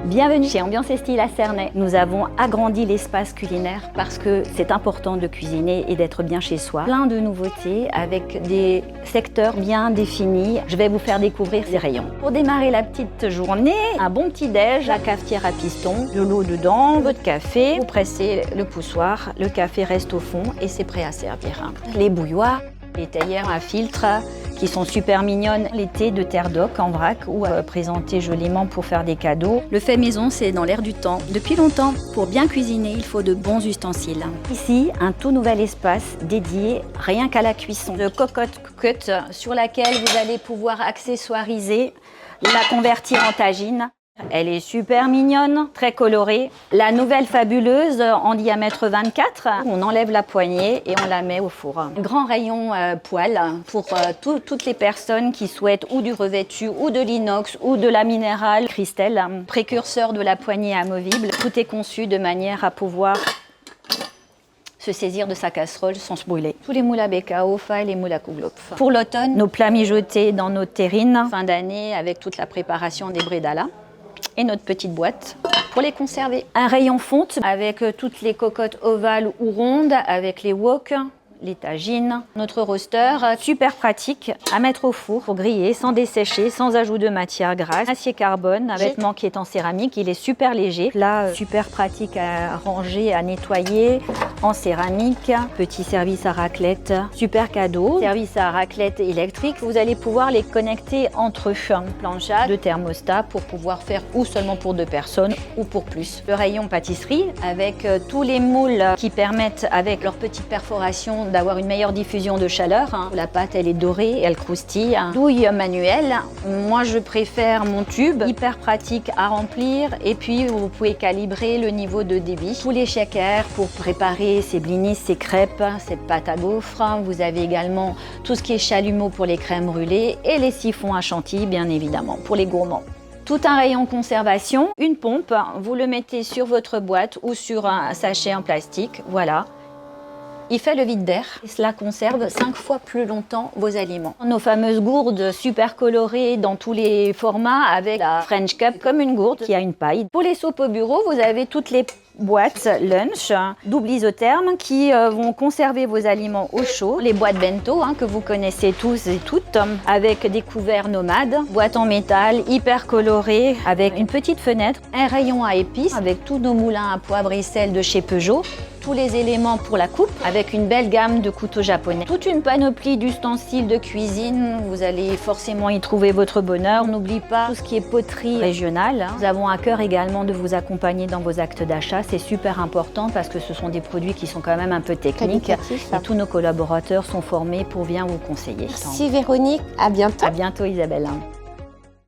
Bienvenue chez Ambiance et Style à Cernay. Nous avons agrandi l'espace culinaire parce que c'est important de cuisiner et d'être bien chez soi. Plein de nouveautés avec des secteurs bien définis. Je vais vous faire découvrir ces rayons. Pour démarrer la petite journée, un bon petit déj, la cafetière à piston, de l'eau dedans, votre café. Vous pressez le poussoir, le café reste au fond et c'est prêt à servir. Les bouilloires, les théières à filtre qui sont super mignonnes, les thés de terre d'oc en vrac ou présentés joliment pour faire des cadeaux. Le fait maison, c'est dans l'air du temps. Depuis longtemps, pour bien cuisiner, il faut de bons ustensiles. Ici, un tout nouvel espace dédié rien qu'à la cuisson. De cocotte cut sur laquelle vous allez pouvoir accessoiriser, la convertir en tagine. Elle est super mignonne, très colorée. La nouvelle fabuleuse en diamètre 24, on enlève la poignée et on la met au four. Un grand rayon poêle pour toutes les personnes qui souhaitent ou du revêtu ou de l'inox ou de la minérale. Christelle, précurseur de la poignée amovible. Tout est conçu de manière à pouvoir se saisir de sa casserole sans se brûler. Tous les moules à BKO, et les moules à Kouglopf. Pour l'automne, nos plats mijotés dans nos terrines. Fin d'année avec toute la préparation des bredala. Et notre petite boîte pour les conserver. Un rayon fonte avec toutes les cocottes ovales ou rondes, avec les wok, les tagines. Notre roaster, super pratique à mettre au four pour griller sans dessécher, sans ajout de matière grasse. Acier carbone, un vêtement qui est en céramique, il est super léger. Là, super pratique à ranger, à nettoyer en céramique. Petit service à raclette, super cadeau. Service à raclette électrique, vous allez pouvoir les connecter entre eux. Plancha de thermostat pour pouvoir faire ou seulement pour 2 personnes ou pour plus. Le rayon pâtisserie avec tous les moules qui permettent avec leurs petites perforations d'avoir une meilleure diffusion de chaleur. La pâte, elle est dorée, elle croustille. Douille manuelle. Moi, je préfère mon tube, hyper pratique à remplir. Et puis, vous pouvez calibrer le niveau de débit. Tous les shakers pour préparer ces blinis, ces crêpes, ces pâtes à gaufres. Vous avez également tout ce qui est chalumeau pour les crèmes brûlées et les siphons à chantilly, bien évidemment, pour les gourmands. Tout un rayon conservation, une pompe. Vous le mettez sur votre boîte ou sur un sachet en plastique. Voilà. Il fait le vide d'air et cela conserve 5 fois plus longtemps vos aliments. Nos fameuses gourdes super colorées dans tous les formats avec la French Cup comme une gourde qui a une paille. Pour les soupes au bureau, vous avez toutes les boîtes lunch double isotherme qui vont conserver vos aliments au chaud. Les boîtes bento que vous connaissez tous et toutes avec des couverts nomades. Boîte en métal hyper colorée avec une petite fenêtre. Un rayon à épices avec tous nos moulins à poivre et sel de chez Peugeot. Tous les éléments pour la coupe avec une belle gamme de couteaux japonais. Toute une panoplie d'ustensiles de cuisine. Vous allez forcément y trouver votre bonheur. On n'oublie pas tout ce qui est poterie régionale. Nous avons à cœur également de vous accompagner dans vos actes d'achat. C'est super important parce que ce sont des produits qui sont quand même un peu techniques. Et tous nos collaborateurs sont formés pour bien vous conseiller. Merci Véronique, à bientôt. À bientôt Isabelle.